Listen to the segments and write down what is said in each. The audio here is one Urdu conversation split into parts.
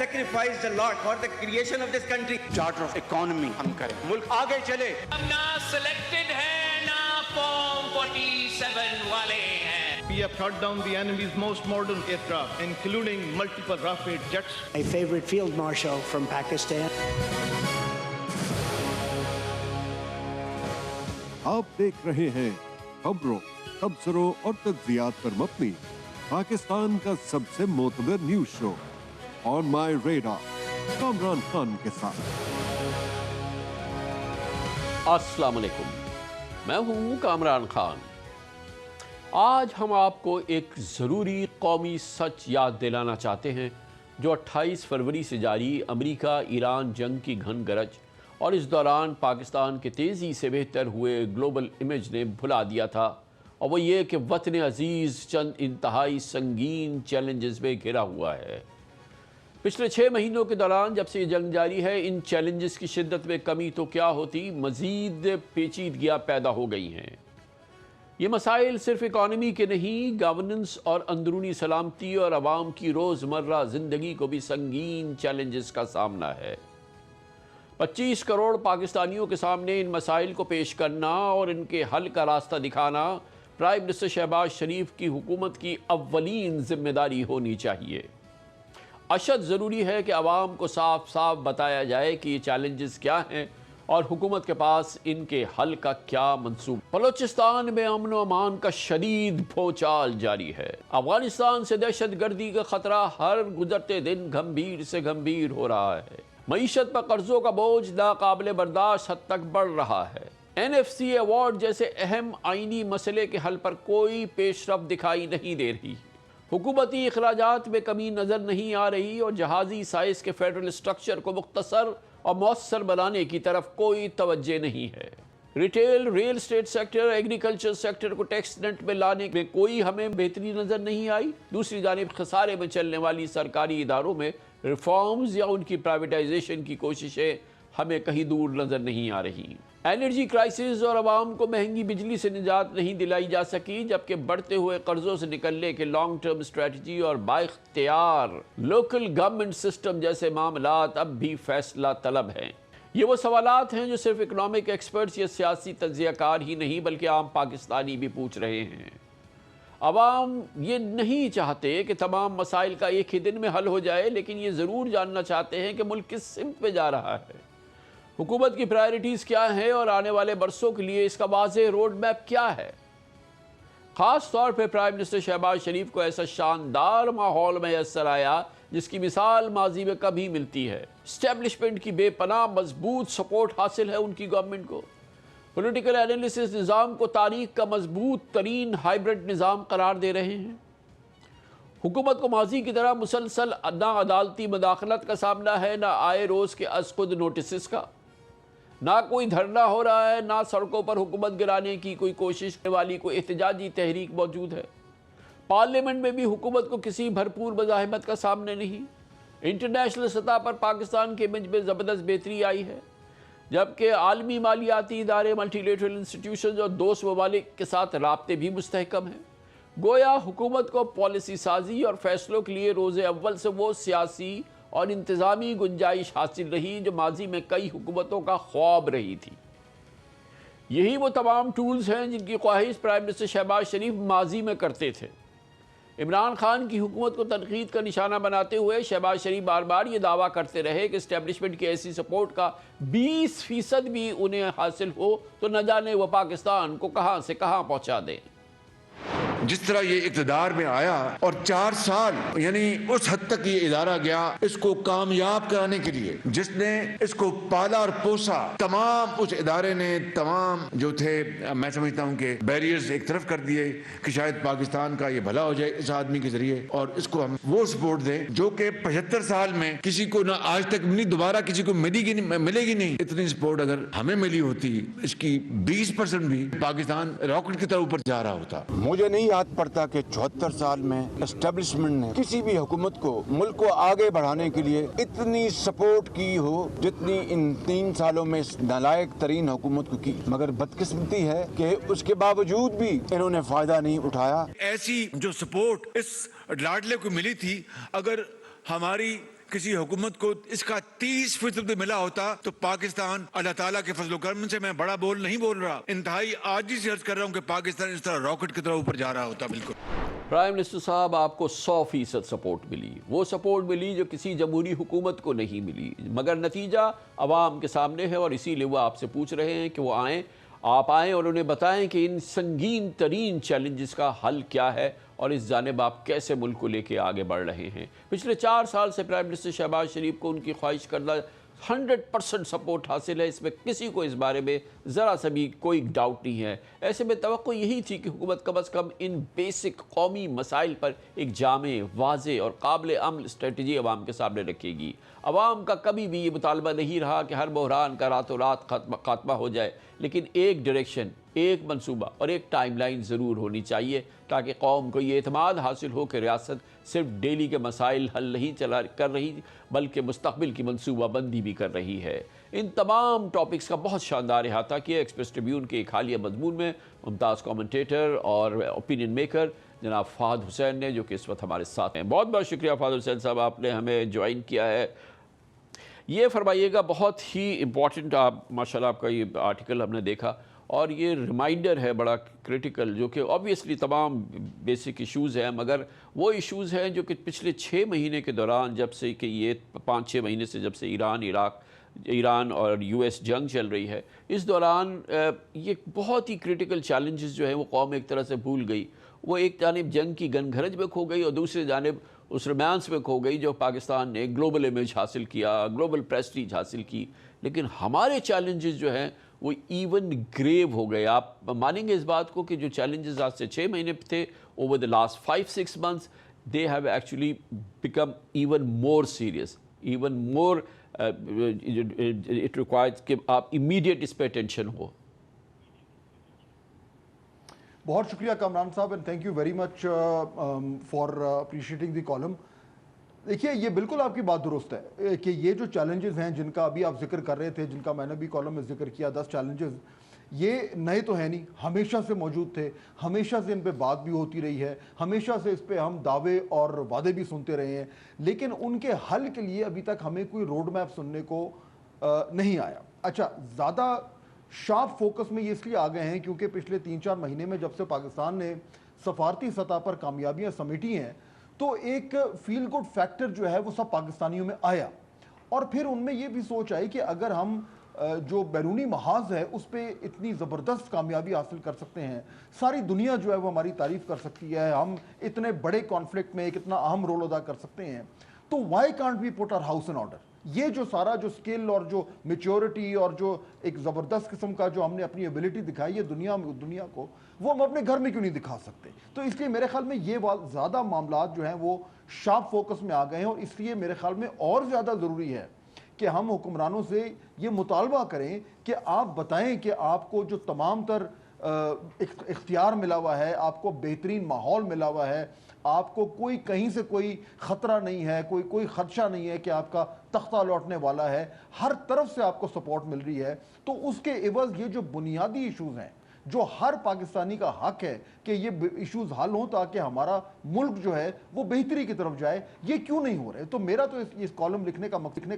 sacrificed a lot for the creation of this country. Charter of economy ہم کریں, ملک آگے چلے. ہم نہ سلیکٹڈ ہیں نہ فارم 47 والے ہیں. We have shot down the enemy's most modern aircraft, including multiple Rafale jets. A favorite field marshal from Pakistan. آپ دیکھ رہے ہیں خبروں، تبصروں اور تجزیات پر مبنی پاکستان کا سب سے معتبر نیوز شو آن مائی ریڈار کامران خان کے ساتھ. السلام علیکم، میں ہوں کامران خان. آج ہم آپ کو ایک ضروری قومی سچ یاد دلانا چاہتے ہیں جو 28 فروری سے جاری امریکہ ایران جنگ کی گھن گرج اور اس دوران پاکستان کے تیزی سے بہتر ہوئے گلوبل امیج نے بھلا دیا تھا، اور وہ یہ کہ وطن عزیز چند انتہائی سنگین چیلنجز میں گھرا ہوا ہے. پچھلے 6 مہینوں کے دوران جب سے یہ جنگ جاری ہے، ان چیلنجز کی شدت میں کمی تو کیا ہوتی، مزید پیچیدگیاں پیدا ہو گئی ہیں. یہ مسائل صرف اکانومی کے نہیں، گورننس اور اندرونی سلامتی اور عوام کی روزمرہ زندگی کو بھی سنگین چیلنجز کا سامنا ہے. 25 کروڑ پاکستانیوں کے سامنے ان مسائل کو پیش کرنا اور ان کے حل کا راستہ دکھانا پرائم منسٹر شہباز شریف کی حکومت کی اولین ذمہ داری ہونی چاہیے. اشد ضروری ہے کہ عوام کو صاف صاف بتایا جائے کہ یہ چیلنجز کیا ہیں اور حکومت کے پاس ان کے حل کا کیا منصوبہ. بلوچستان میں امن و امان کا شدید بھونچال جاری ہے. افغانستان سے دہشت گردی کا خطرہ ہر گزرتے دن گھمبیر سے گھمبیر ہو رہا ہے. معیشت پر قرضوں کا بوجھ ناقابل برداشت حد تک بڑھ رہا ہے. NFC ایوارڈ جیسے اہم آئینی مسئلے کے حل پر کوئی پیش رفت دکھائی نہیں دے رہی. حکومتی اخراجات میں کمی نظر نہیں آ رہی اور جہازی سائز کے فیڈرل سٹرکچر کو مختصر اور مؤثر بنانے کی طرف کوئی توجہ نہیں ہے. Retail, real estate sector, agriculture sector کو ٹیکس نیٹ میں لانے میں کوئی ہمیں بہتری نظر نہیں آئی. دوسری جانب خسارے میں چلنے والی سرکاری اداروں میں ریفارمز یا ان کی پرائیویٹائزیشن کی کوششیں ہمیں کہیں دور نظر نہیں آ رہی. انرجی کرائسس اور عوام کو مہنگی بجلی سے نجات نہیں دلائی جا سکی، جبکہ بڑھتے ہوئے قرضوں سے نکلنے کے لانگ ٹرم اسٹریٹجی اور بااختیار لوکل گورنمنٹ سسٹم جیسے معاملات اب بھی فیصلہ طلب ہیں. یہ وہ سوالات ہیں جو صرف اکنامک ایکسپرٹس یا سیاسی تجزیہ کار ہی نہیں بلکہ عام پاکستانی بھی پوچھ رہے ہیں. عوام یہ نہیں چاہتے کہ تمام مسائل کا ایک ہی دن میں حل ہو جائے، لیکن یہ ضرور جاننا چاہتے ہیں کہ ملک کس سمت پہ جا رہا ہے، حکومت کی پرائرٹیز کیا ہیں اور آنے والے برسوں کے لیے اس کا واضح روڈ میپ کیا ہے. خاص طور پہ پرائم منسٹر شہباز شریف کو ایسا شاندار ماحول میسر آیا جس کی مثال ماضی میں کبھی ملتی ہے. اسٹیبلشمنٹ کی بے پناہ مضبوط سپورٹ حاصل ہے ان کی گورنمنٹ کو. پولیٹیکل انالیسس نظام کو تاریخ کا مضبوط ترین ہائیبرڈ نظام قرار دے رہے ہیں. حکومت کو ماضی کی طرح مسلسل نہ عدالتی مداخلت کا سامنا ہے، نہ آئے روز کے از خود نوٹسز کا. نہ کوئی دھرنا ہو رہا ہے، نہ سڑکوں پر حکومت گرانے کی کوئی کوشش کرنے والی کوئی احتجاجی تحریک موجود ہے. پارلیمنٹ میں بھی حکومت کو کسی بھرپور مزاحمت کا سامنا نہیں. انٹرنیشنل سطح پر پاکستان کے امیج میں زبردست بہتری آئی ہے، جبکہ عالمی مالیاتی ادارے، ملٹی لیٹرل انسٹیٹیوشنز اور دوست ممالک کے ساتھ رابطے بھی مستحکم ہیں. گویا حکومت کو پالیسی سازی اور فیصلوں کے لیے روز اول سے وہ سیاسی اور انتظامی گنجائش حاصل رہی جو ماضی میں کئی حکومتوں کا خواب رہی تھی. یہی وہ تمام ٹولز ہیں جن کی خواہش پرائم منسٹر شہباز شریف ماضی میں کرتے تھے. عمران خان کی حکومت کو تنقید کا نشانہ بناتے ہوئے شہباز شریف بار بار یہ دعویٰ کرتے رہے کہ اسٹیبلشمنٹ کی ایسی سپورٹ کا 20% بھی انہیں حاصل ہو تو نہ جانے وہ پاکستان کو کہاں سے کہاں پہنچا دیں. جس طرح یہ اقتدار میں آیا اور 4 سال یعنی اس حد تک یہ ادارہ گیا اس کو کامیاب کرانے کے لیے، جس نے اس کو پالا اور پوسا، تمام اس ادارے نے تمام جو تھے میں سمجھتا ہوں کہ بیریئرز ایک طرف کر دیے کہ شاید پاکستان کا یہ بھلا ہو جائے اس آدمی کے ذریعے، اور اس کو ہم وہ سپورٹ دیں جو کہ 75 سال میں کسی کو نہ آج تک ملی، دوبارہ کسی کو ملے گی نہیں. اتنی سپورٹ اگر ہمیں ملی ہوتی، اس کی 20% بھی، پاکستان راکٹ کی طرح اوپر جا رہا ہوتا. مجھے نہیں یاد پڑتا کہ 74 سال میں اسٹیبلشمنٹ نے کسی بھی حکومت کو ملک کو آگے بڑھانے کے لیے اتنی سپورٹ کی ہو جتنی ان 3 سالوں میں اس نالائق ترین حکومت کو کی. مگر بدقسمتی ہے کہ اس کے باوجود بھی انہوں نے فائدہ نہیں اٹھایا. ایسی جو سپورٹ اس لاڈلے کو ملی تھی، اگر ہماری کسی حکومت کو اس کا 30% بھی ملا ہوتا تو پاکستان اللہ تعالیٰ کے فضل و کرم سے، میں بڑا بول نہیں بول رہا، انتہائی عاجزی سے عرض کر رہا ہوں کہ پاکستان اس طرح راکٹ کی طرح اوپر جا رہا ہوتا. بالکل پرائم منسٹر صاحب، آپ کو 100% سپورٹ ملی، وہ سپورٹ ملی جو کسی جمہوری حکومت کو نہیں ملی، مگر نتیجہ عوام کے سامنے ہے، اور اسی لیے وہ آپ سے پوچھ رہے ہیں کہ وہ آئیں، آپ آئیں اور انہیں بتائیں کہ ان سنگین ترین چیلنجز کا حل کیا ہے اور اس جانب آپ کیسے ملک کو لے کے آگے بڑھ رہے ہیں. پچھلے 4 سال سے پرائم منسٹر شہباز شریف کو ان کی خواہش کردہ 100% سپورٹ حاصل ہے، اس میں کسی کو اس بارے میں ذرا سا بھی کوئی ڈاؤٹ نہیں ہے. ایسے میں توقع یہی تھی کہ حکومت کم از کم ان بیسک قومی مسائل پر ایک جامع، واضح اور قابل عمل اسٹریٹجی عوام کے سامنے رکھے گی. عوام کا کبھی بھی یہ مطالبہ نہیں رہا کہ ہر بحران کا راتوں رات خاتمہ ہو جائے، لیکن ایک ڈائریکشن، ایک منصوبہ اور ایک ٹائم لائن ضرور ہونی چاہیے تاکہ قوم کو یہ اعتماد حاصل ہو کہ ریاست صرف ڈیلی کے مسائل حل نہیں کر رہی بلکہ مستقبل کی منصوبہ بندی بھی کر رہی ہے. ان تمام ٹاپکس کا بہت شاندار احاطہ کیا ایکسپریس ٹریبیون کے ایک حالیہ مضمون میں ممتاز کامنٹیٹر اور اوپینین میکر جناب فہد حسین نے، جو کہ اس وقت ہمارے ساتھ ہیں. بہت بہت شکریہ فہد حسین صاحب، آپ نے ہمیں جوائن کیا ہے. یہ فرمائیے گا، بہت ہی امپورٹنٹ ماشاءاللہ آپ کا یہ آرٹیکل ہم نے دیکھا، اور یہ ریمائنڈر ہے بڑا کرٹیکل، جو کہ اوبویسلی تمام بیسک ایشوز ہیں، مگر وہ ایشوز ہیں جو کہ پچھلے 6 مہینے کے دوران، جب سے کہ یہ 5-6 مہینے سے جب سے ایران اور US جنگ چل رہی ہے، اس دوران یہ بہت ہی کرٹیکل چیلنجز جو ہیں وہ قوم ایک طرح سے بھول گئی. وہ ایک جانب جنگ کی گن گھرج میں کھو گئی اور دوسری جانب اس رومانس میں کھو گئی جو پاکستان نے گلوبل امیج حاصل کیا، گلوبل پریسٹیج حاصل کی. لیکن ہمارے چیلنجز جو ہیں وہ ایون گریو ہو گئے. آپ مانیں گے اس بات کو کہ جو چیلنجز آج سے 6 مہینے تھے، over the last 5-6 months they have actually become even more serious, even more it requires کہ آپ immediate اس پہ ٹینشن ہو. بہت شکریہ کامران صاحب، and thank you very much for appreciating the column. دیکھیے، یہ بالکل آپ کی بات درست ہے کہ یہ جو چیلنجز ہیں جن کا ابھی آپ ذکر کر رہے تھے، جن کا میں نے بھی کالم میں ذکر کیا، 10 چیلنجز، یہ نئے تو ہیں نہیں، ہمیشہ سے موجود تھے، ہمیشہ سے ان پہ بات بھی ہوتی رہی ہے، ہمیشہ سے اس پہ ہم دعوے اور وعدے بھی سنتے رہے ہیں، لیکن ان کے حل کے لیے ابھی تک ہمیں کوئی روڈ میپ سننے کو نہیں آیا. اچھا، زیادہ شارپ فوکس میں یہ اس لیے آ گئے ہیں کیونکہ پچھلے 3-4 مہینے میں جب سے پاکستان نے سفارتی سطح پر کامیابیاں سمیٹی ہیں، تو ایک فیل گڈ فیکٹر جو ہے وہ سب پاکستانیوں میں آیا، اور پھر ان میں یہ بھی سوچ آئی کہ اگر ہم جو بیرونی محاذ ہے اس پہ اتنی زبردست کامیابی حاصل کر سکتے ہیں، ساری دنیا جو ہے وہ ہماری تعریف کر سکتی ہے، ہم اتنے بڑے کانفلکٹ میں ایک اتنا اہم رول ادا کر سکتے ہیں، تو why can't we put our house in order. یہ جو سارا جو سکل اور جو میچورٹی اور جو ایک زبردست قسم کا جو ہم نے اپنی ایبلٹی دکھائی ہے دنیا کو، وہ ہم اپنے گھر میں کیوں نہیں دکھا سکتے؟ تو اس لیے میرے خیال میں یہ زیادہ معاملات جو ہیں وہ شارپ فوکس میں آ گئے ہیں، اور اس لیے میرے خیال میں اور زیادہ ضروری ہے کہ ہم حکمرانوں سے یہ مطالبہ کریں کہ آپ بتائیں کہ آپ کو جو تمام تر اختیار ملا ہوا ہے، آپ کو بہترین ماحول ملا ہوا ہے، آپ کو کوئی کہیں سے کوئی خطرہ نہیں ہے، کوئی خدشہ نہیں ہے کہ آپ کا تختہ لوٹنے والا ہے، ہر طرف سے آپ کو سپورٹ مل رہی ہے، تو اس کے عوض یہ جو بنیادی ایشوز ہیں جو ہر پاکستانی کا حق ہے کہ یہ ایشوز حل ہوں تاکہ ہمارا ملک جو ہے وہ بہتری کی طرف جائے، یہ کیوں نہیں ہو رہے؟ تو میرا تو اس کالم لکھنے کا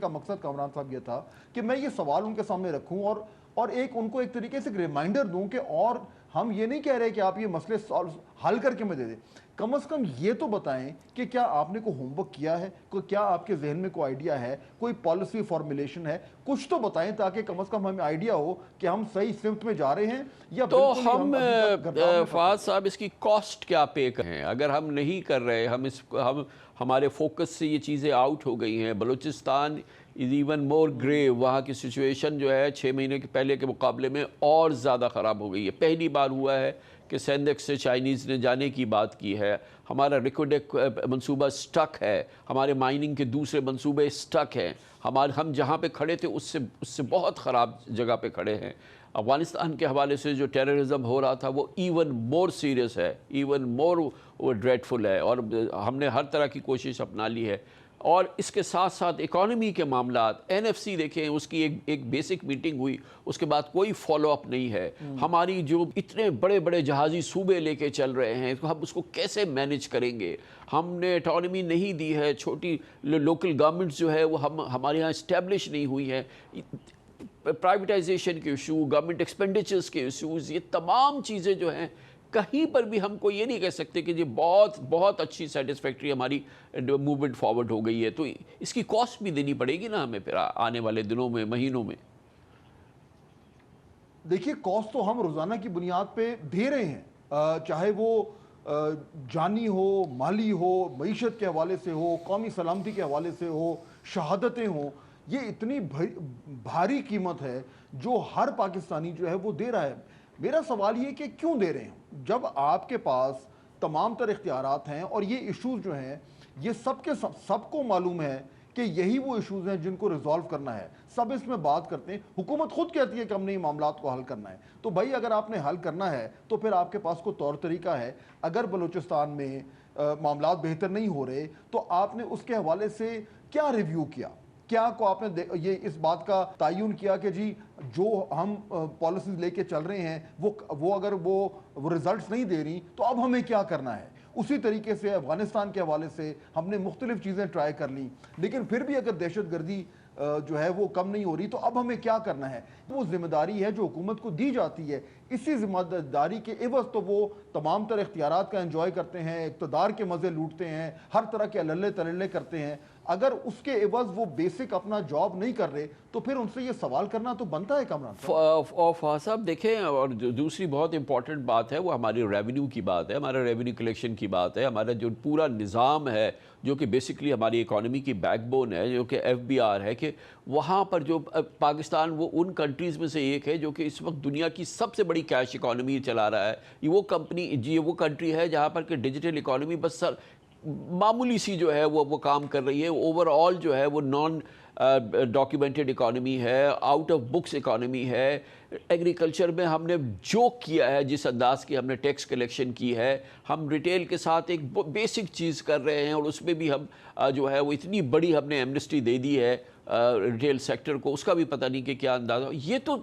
مقصد کامران صاحب یہ تھا کہ میں یہ سوال ان کے سامنے رکھوں اور ان کو ایک طریقے سے ایک ریمائنڈر دوں کہ اور ہم یہ نہیں کہہ رہے کہ آپ یہ مسئلے حل کر کے میں دے دیں، کم از کم یہ تو بتائیں کہ کیا آپ نے کوئی ہوم ورک کیا ہے، کیا آپ کے ذہن میں کوئی آئیڈیا ہے، کوئی پالیسی فارمولیشن ہے، کچھ تو بتائیں تاکہ کم از کم ہمیں آئیڈیا ہو کہ ہم صحیح سمت میں جا رہے ہیں یا تو ہم فہد صاحب اس کی کاسٹ کیا پے کریں؟ اگر ہم نہیں کر رہے، ہمارے فوکس سے یہ چیزیں آؤٹ ہو گئی ہیں. بلوچستان از ایون مور گریو، وہاں کی سچویشن جو ہے 6 مہینے کے پہلے کے مقابلے میں اور زیادہ خراب ہو گئی ہے. پہلی بار ہوا ہے کہ سینڈیکس سے چائنیز نے جانے کی بات کی ہے، ہمارا ریکوڈیک منصوبہ سٹک ہے، ہمارے مائننگ کے دوسرے منصوبے سٹک ہیں، ہم جہاں پہ کھڑے تھے اس سے بہت خراب جگہ پہ کھڑے ہیں. افغانستان کے حوالے سے جو ٹیررزم ہو رہا تھا وہ ایون مور سیریس ہے، ایون مور ڈریڈفل ہے، اور ہم نے ہر طرح کی کوشش اپنا لی ہے. اور اس کے ساتھ ساتھ اکانومی کے معاملات, این ایف سی دیکھیں, اس کی ایک بیسک میٹنگ ہوئی, اس کے بعد کوئی فالو اپ نہیں ہے. ہماری جو اتنے بڑے بڑے جہازی صوبے لے کے چل رہے ہیں, ہم اس کو کیسے مینیج کریں گے؟ ہم نے اٹانومی نہیں دی ہے, چھوٹی لوکل گورنمنٹس جو ہے وہ ہمارے یہاں اسٹیبلش نہیں ہوئی ہیں. پرائیویٹائزیشن کے ایشو, گورنمنٹ ایکسپینڈیچرز کے ایشوز, یہ تمام چیزیں جو ہیں کہیں پر بھی ہم کو یہ نہیں کہہ سکتے کہ یہ بہت بہت اچھی سیٹسفیکٹری ہماری موومنٹ فارورڈ ہو گئی ہے. تو اس کی کاسٹ بھی دینی پڑے گی نا ہمیں پھر آنے والے دنوں میں, مہینوں میں. دیکھیے کاسٹ تو ہم روزانہ کی بنیاد پہ دے رہے ہیں, چاہے وہ جانی ہو, مالی ہو, معیشت کے حوالے سے ہو, قومی سلامتی کے حوالے سے ہو, شہادتیں ہوں. یہ اتنی بھاری قیمت ہے جو ہر پاکستانی جو ہے وہ دے رہا ہے. میرا سوال یہ کہ کیوں دے رہے ہیں جب آپ کے پاس تمام تر اختیارات ہیں اور یہ ایشوز جو ہیں یہ سب کو معلوم ہے کہ یہی وہ ایشوز ہیں جن کو ریزالو کرنا ہے. سب اس میں بات کرتے ہیں, حکومت خود کہتی ہے کہ ہم نے یہ معاملات کو حل کرنا ہے. تو بھائی اگر آپ نے حل کرنا ہے تو پھر آپ کے پاس کوئی طور طریقہ ہے. اگر بلوچستان میں معاملات بہتر نہیں ہو رہے تو آپ نے اس کے حوالے سے کیا ریویو کیا؟ کیا کو آپ نے یہ اس بات کا تعین کیا کہ جی جو ہم پالیسیز لے کے چل رہے ہیں وہ اگر وہ ریزلٹس نہیں دے رہی تو اب ہمیں کیا کرنا ہے؟ اسی طریقے سے افغانستان کے حوالے سے ہم نے مختلف چیزیں ٹرائی کر لیں, لیکن پھر بھی اگر دہشت گردی جو ہے وہ کم نہیں ہو رہی تو اب ہمیں کیا کرنا ہے؟ وہ ذمہ داری ہے جو حکومت کو دی جاتی ہے. اسی ذمہ داری کے عوض تو وہ تمام تر اختیارات کا انجوائے کرتے ہیں, اقتدار کے مزے لوٹتے ہیں, ہر طرح کے اللے تللے کرتے ہیں. اگر اس کے عوض وہ بیسک اپنا جاب نہیں کر رہے تو پھر ان سے یہ سوال کرنا تو بنتا ہے. کامران فواز صاحب دیکھیں, اور دوسری بہت امپورٹنٹ بات ہے وہ ہماری ریونیو کی بات ہے, ہمارا ریونیو کلیکشن کی بات ہے. ہمارا جو پورا نظام ہے جو کہ بیسکلی ہماری اکانومی کی بیک بون ہے, جو کہ ایف بی آر ہے, کہ وہاں پر جو پاکستان وہ ان کنٹریز میں سے ایک ہے جو کہ اس وقت دنیا کی سب سے بڑی کیش اکانومی چلا رہا ہے. یہ وہ کنٹری ہے جہاں پر کہ ڈیجیٹل اکانومی بس معمولی سی جو ہے وہ کام کر رہی ہے. اوور آل جو ہے وہ نان ڈاکیومنٹڈ اکانومی ہے, آؤٹ آف بکس اکانومی ہے. ایگریکلچر میں ہم نے جو کیا ہے, جس انداز کی ہم نے ٹیکس کلیکشن کی ہے, ہم ریٹیل کے ساتھ ایک بیسک چیز کر رہے ہیں, اور اس میں بھی ہم جو ہے وہ اتنی بڑی ہم نے ایمنسٹی دے دی ہے ریٹیل سیکٹر کو, اس کا بھی پتہ نہیں کہ کیا اندازہ. یہ تو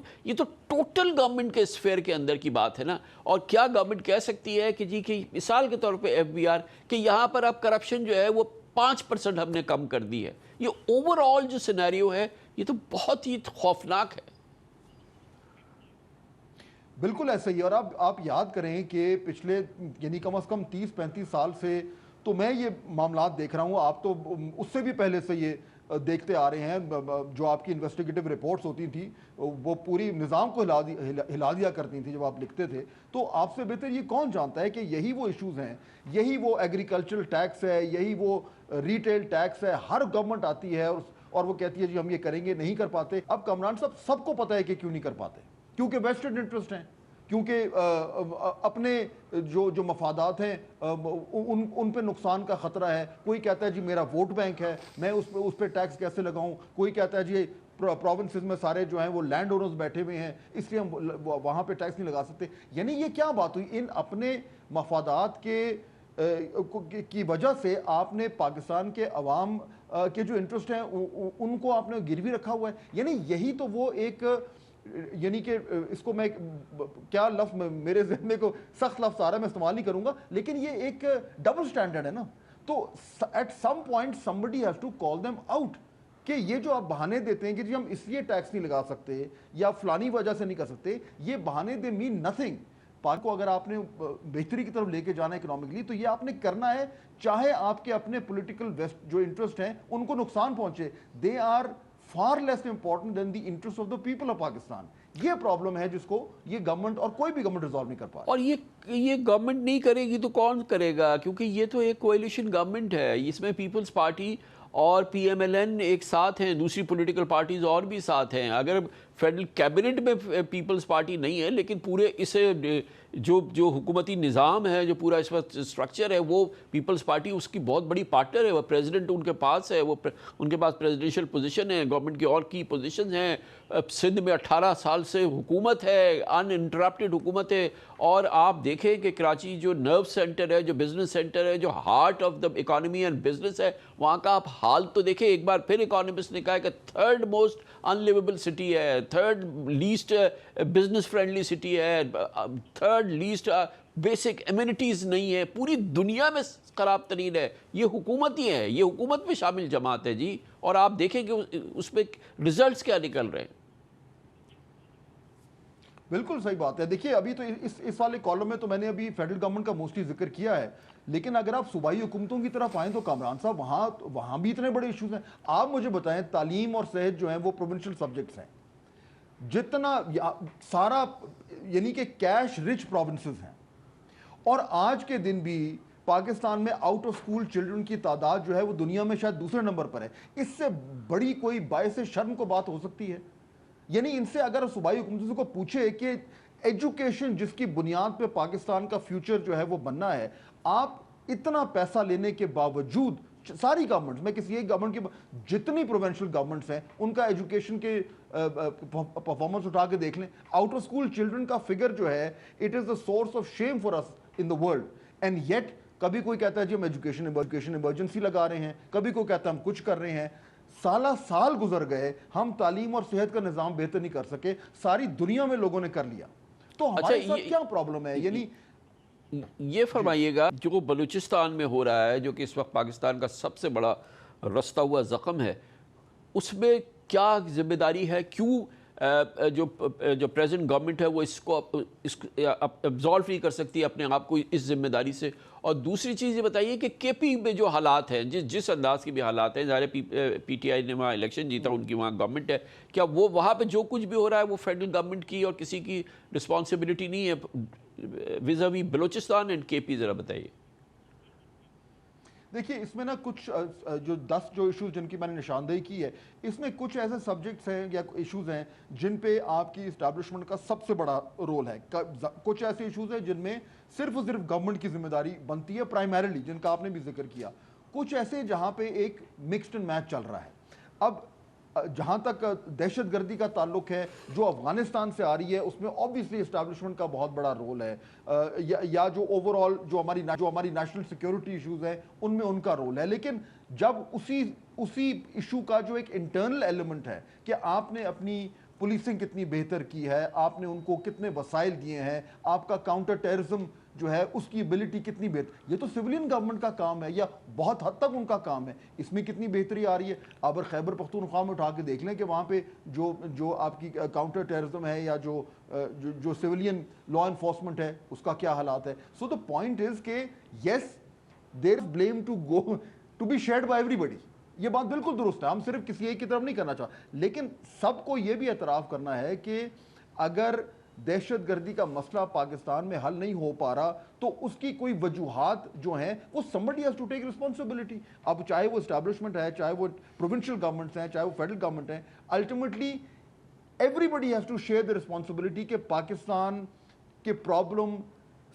ٹوٹل گورنمنٹ کے اسفیئر کے اندر کی بات ہے نا. اور کیا گورنمنٹ کہہ سکتی ہے کہ جی کہ مثال کے طور پہ ایف بی آر کہ یہاں پر اب کرپشن جو ہے وہ 5% ہم نے کم کر دی ہے. یہ اوور آل جو سینیریو ہے یہ تو بہت ہی خوفناک ہے. بالکل ایسا ہی. اور آپ یاد کریں کہ پچھلے یعنی کم از کم 30-35 سال سے تو میں یہ معاملات دیکھ رہا ہوں. آپ تو اس سے بھی پہلے سے یہ دیکھتے آ رہے ہیں. جو آپ کی انویسٹیگیٹو رپورٹس ہوتی تھیں وہ پوری نظام کو ہلا دیا کرتی تھیں جب آپ لکھتے تھے. تو آپ سے بہتر یہ کون جانتا ہے کہ یہی وہ ایشوز ہیں, یہی وہ ایگریکلچرل ٹیکس ہے, یہی وہ ریٹیل ٹیکس ہے. ہر گورنمنٹ آتی ہے اور وہ کہتی ہے جی ہم یہ کریں گے, نہیں کر پاتے. اب کامران صاحب سب کو پتہ ہے کہ کیوں نہیں کر پاتے, کیونکہ ویسٹڈ انٹرسٹ ہیں, کیونکہ اپنے جو مفادات ہیں ان پہ نقصان کا خطرہ ہے. کوئی کہتا ہے جی میرا ووٹ بینک ہے, میں اس پہ ٹیکس کیسے لگاؤں. کوئی کہتا ہے جی پروونسز میں سارے جو ہیں وہ لینڈ اونرز بیٹھے ہوئے ہیں, اس لیے ہم وہاں پہ ٹیکس نہیں لگا سکتے. یعنی یہ کیا بات ہوئی؟ ان اپنے مفادات کی وجہ سے آپ نے پاکستان کے عوام کے جو انٹرسٹ ہیں ان کو آپ نے گروی رکھا ہوا ہے. یعنی یہی تو وہ ایک, یعنی کہ اس کو میں کیا لفظ میرے ذہن میں کو سخت لفظ آ رہا ہے, میں استعمال نہیں کروں گا, لیکن یہ ایک ڈبل سٹینڈرڈ ہے نا. تو at some point somebody has to call them out کہ یہ جو آپ بہانے دیتے ہیں کہ جی ہم اس لیے ٹیکس نہیں لگا سکتے یا فلانی وجہ سے نہیں کر سکتے, یہ بہانے دے مین نتھنگ. پاک کو اگر آپ نے بہتری کی طرف لے کے جانا ہے اکنامکلی تو یہ آپ نے کرنا ہے, چاہے آپ کے اپنے پولیٹیکل جو انٹرسٹ ہیں ان کو نقصان پہنچے. They are far less important than the interests of the people of Pakistan. یہ پرابلم ہے جس کو یہ گورنمنٹ اور کوئی بھی گورنمنٹ ریزالو نہیں کر پا رہا. اور یہ گورنمنٹ نہیں کرے گی تو کون کرے گا؟ کیونکہ یہ تو ایک کولیشن گورنمنٹ ہے, اس میں پیپلز پارٹی اور پی ایم ایل این ایک ساتھ ہیں, دوسری پولیٹیکل پارٹیز اور بھی ساتھ ہیں. اگر فیڈرل کیبنٹ میں پیپلز پارٹی نہیں ہے لیکن پورے اسے جو حکومتی نظام ہے, جو پورا اس وقت اسٹرکچر ہے, وہ پیپلز پارٹی اس کی بہت بڑی پارٹنر ہے. وہ پریزیڈنٹ ان کے پاس ہے, وہ ان کے پاس پریزیڈنشل پوزیشن ہے, گورنمنٹ کی اور کی پوزیشنز ہیں. سندھ میں 18 سال سے حکومت ہے, ان انٹرپٹیڈ حکومت ہے. اور آپ دیکھیں کہ کراچی جو نرو سینٹر ہے, جو بزنس سینٹر ہے, جو heart of the economy and business ہے, وہاں کا آپ حال تو دیکھیں. ایک بار پھر اکانومسٹ نے کہا کہ 3rd موسٹ انلیویبل سٹی ہے, 3rd list business friendly city ہے, 3rd لیسٹ بیسک ایمینٹیز نہیں ہے, پوری دنیا میں خراب ترین ہے. یہ حکومت ہی ہے, یہ حکومت میں شامل جماعت ہے جی. اور آپ دیکھیں کہ اس پہ رزلٹس کیا نکل رہے ہیں. بالکل صحیح بات ہے. دیکھیے ابھی تو اس والے کالم میں تو میں نے ابھی فیڈرل گورنمنٹ کا موسٹلی ذکر کیا ہے, لیکن اگر آپ صوبائی حکومتوں کی طرف آئیں تو کامران صاحب وہاں بھی اتنے بڑے ایشوز ہیں. آپ مجھے بتائیں, تعلیم اور صحت جو ہیں وہ پروونشل سبجیکٹس ہیں, جتنا سارا یعنی کہ کیش رچ پروونسز ہیں, اور آج کے دن بھی پاکستان میں آؤٹ آف اسکول چلڈرن کی تعداد جو ہے وہ دنیا میں شاید دوسرے نمبر پر ہے. اس سے بڑی کوئی باعث شرم کو بات ہو سکتی ہے؟ یعنی ان سے اگر صوبائی حکومتوں کو پوچھے کہ ایجوکیشن جس کی بنیاد پہ پاکستان کا فیوچر جو ہے وہ بننا ہے, آپ اتنا پیسہ لینے کے باوجود ساری گورنمنٹس, میں کسی ایک گورنمنٹ کی جتنی پروونشل گورنمنٹس ہیں ان کا ایجوکیشن کے پرفارمنس اٹھا کے دیکھ لیں, آؤٹ آف اسکول چلڈرن کا فگر جو ہے it is the source of shame for us in the world. And yet کبھی کوئی کہتا ہے جی ہم ایجوکیشن ایمرجنسی لگا رہے ہیں, کبھی کوئی کہتا ہے ہم کچھ کر رہے ہیں. سالہ سال گزر گئے, ہم تعلیم اور صحت کا نظام بہتر نہیں کر سکے, ساری دنیا میں لوگوں نے کر لیا. تو ہمارے ساتھ کیا پرابلم ہے؟ یعنی یہ فرمائیے گا, جو بلوچستان میں ہو رہا ہے, جو کہ اس وقت پاکستان کا سب سے بڑا رستہ ہوا زخم ہے, اس میں کیا ذمہ داری ہے؟ کیوں جو پریزنٹ گورنمنٹ ہے وہ اس کو ابزالو نہیں کر سکتی اپنے آپ کو اس ذمہ داری سے؟ اور دوسری چیز یہ بتائیے کہ کے پی میں جو حالات ہیں, جس انداز کے بھی حالات ہیں, ظاہر پی ٹی آئی نے وہاں الیکشن جیتا, ان کی وہاں گورنمنٹ ہے, کیا وہ وہاں پہ جو کچھ بھی ہو رہا ہے وہ فیڈرل گورنمنٹ کی اور کسی کی رسپانسبلٹی نہیں ہے ویزاوی بلوچستان اینڈ کے پی؟ ذرا بتائیے. دیکھیے اس میں نا کچھ جو 10 جو ایشوز جن کی میں نے نشاندہی کی ہے, اس میں کچھ ایسے سبجیکٹس ہیں یا ایشوز ہیں جن پہ آپ کی اسٹیبلشمنٹ کا سب سے بڑا رول ہے. کچھ ایسے ایشوز ہیں جن میں صرف اور صرف گورنمنٹ کی ذمہ داری بنتی ہے پرائمریلی, جن کا آپ نے بھی ذکر کیا. کچھ ایسے جہاں پہ ایک مکسڈ اینڈ میچ چل رہا ہے. اب جہاں تک دہشت گردی کا تعلق ہے جو افغانستان سے آ رہی ہے, اس میں اوبیسلی اسٹیبلشمنٹ کا بہت بڑا رول ہے, یا جو اوور آل جو ہماری نیشنل سیکیورٹی ایشوز ہیں ان میں ان کا رول ہے. لیکن جب اسی ایشو کا جو ایک انٹرنل ایلیمنٹ ہے کہ آپ نے اپنی پولیسنگ کتنی بہتر کی ہے, آپ نے ان کو کتنے وسائل دیے ہیں, آپ کا کاؤنٹر ٹیررزم جو ہے اس کی ایبلٹی کتنی بہتر, یہ تو سویلین گورنمنٹ کا کام ہے یا بہت حد تک ان کا کام ہے. اس میں کتنی بہتری آ رہی ہے. اب خیبر پختونخوا میں اٹھا کے دیکھ لیں کہ وہاں پہ جو آپ کی کاؤنٹر ٹیررزم ہے یا جو سویلین لا انفورسمنٹ ہے اس کا کیا حالات ہے. سو دا پوائنٹ از کہ yes there is blame to be shared by everybody. یہ بات بالکل درست ہے, ہم صرف کسی ایک کی طرف نہیں کرنا چاہتے, لیکن سب کو یہ بھی اعتراف کرنا ہے کہ اگر دہشت گردی کا مسئلہ پاکستان میں حل نہیں ہو پا رہا تو اس کی کوئی وجوہات جو ہیں وہ somebody has to take responsibility. اب چاہے وہ اسٹیبلشمنٹ ہے, چاہے وہ پروونشل گورنمنٹس ہیں, چاہے وہ فیڈرل گورنمنٹ ہیں, ultimately everybody has to share the responsibility کہ پاکستان کے پرابلم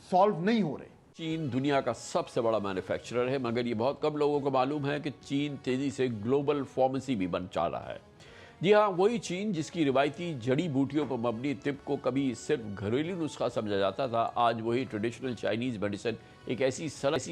سالو نہیں ہو رہے. چین دنیا کا سب سے بڑا مینوفیکچرر ہے, مگر یہ بہت کم لوگوں کو معلوم ہے کہ چین تیزی سے گلوبل فارمیسی بھی بن چلا ہے. جی ہاں, وہی چین جس کی روایتی جڑی بوٹیوں پر مبنی طب کو کبھی صرف گھریلو نسخہ سمجھا جاتا تھا, آج وہی ٹریڈیشنل چائنیز میڈیسن ایک ایسی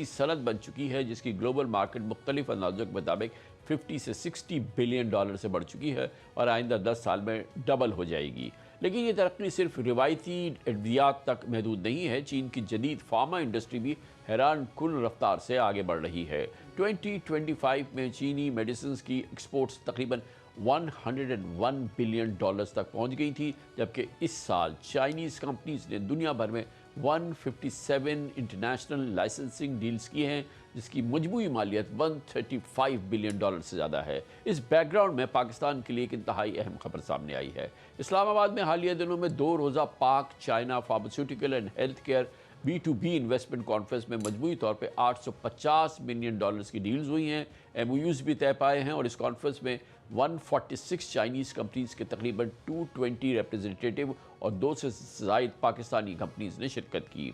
صنعت بن چکی ہے جس کی گلوبل مارکیٹ مختلف اندازوں کے مطابق 50 سے 60 بلین ڈالر سے بڑھ چکی ہے اور آئندہ 10 سال میں ڈبل ہو جائے گی. لیکن یہ ترقی صرف روایتی ادویات تک محدود نہیں ہے. چین کی جدید فارما انڈسٹری بھی حیران کن رفتار سے آگے بڑھ رہی ہے. 2025 میں چینی میڈیسنز کی ایکسپورٹس تقریباً 101 بلین ڈالرز تک پہنچ گئی تھی, جبکہ اس سال چائنیز کمپنیز نے دنیا بھر میں 157 انٹرنیشنل لائسنسنگ ڈیلز کی ہیں, جس کی مجموعی مالیت 135 بلین ڈالر سے زیادہ ہے. اس بیک گراؤنڈ میں پاکستان کے لیے ایک انتہائی اہم خبر سامنے آئی ہے. اسلام آباد میں حالیہ دنوں میں 2 روزہ پاک China pharmaceutical and health care B2B investment conference میں مجموعی طور پہ $850 ملین کی ڈیلز ہوئی ہیں، MOUs بھی طے پائے ہیں، اور اس کانفرنس میں 146 چائنیز کمپنیز کے تقریباً 220 ریپریزنٹیٹیو اور 2 سے زائد پاکستانی کمپنیز نے شرکت کی۔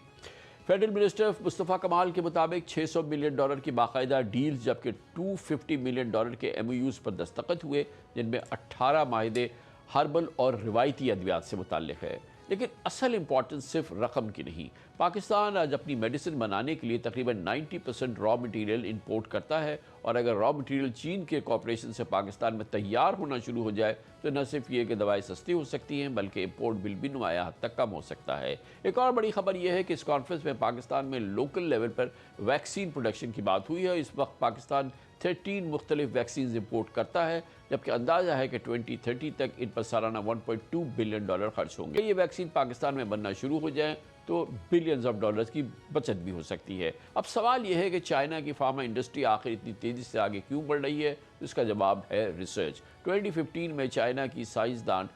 فیڈرل منسٹر مصطفیٰ کمال کے مطابق $600 ملین کی باقاعدہ ڈیلز جبکہ $250 ملین کے MOUs پر دستخط ہوئے، جن میں 18 معاہدے ہربل اور روایتی ادویات سے متعلق ہے۔ لیکن اصل امپورٹنس صرف رقم کی نہیں۔ پاکستان آج اپنی میڈیسن بنانے کے لیے تقریباً 90% را مٹیریل امپورٹ کرتا ہے، اور اگر را مٹیریل چین کے کوآپریشن سے پاکستان میں تیار ہونا شروع ہو جائے تو نہ صرف یہ کہ دوائیں سستی ہو سکتی ہیں بلکہ امپورٹ بل بھی نمایاں حد تک کم ہو سکتا ہے۔ ایک اور بڑی خبر یہ ہے کہ اس کانفرنس میں پاکستان میں لوکل لیول پر ویکسین پروڈکشن کی بات ہوئی ہے۔ اس وقت پاکستان 13 مختلف ویکسینز امپورٹ کرتا ہے، جبکہ اندازہ ہے کہ 2030 تک ان پر سالانہ $1.2 بلین خرچ ہوں گے۔ یہ ویکسین پاکستان میں بننا شروع ہو جائیں تو بلینز آف ڈالرز کی بچت بھی ہو سکتی ہے۔ اب سوال یہ ہے کہ چائنا کی فارما انڈسٹری آخر اتنی تیزی سے آگے کیوں بڑھ رہی ہے؟ اس کا جواب ہے ریسرچ۔ 2015 میں چائنا کی سائنسدان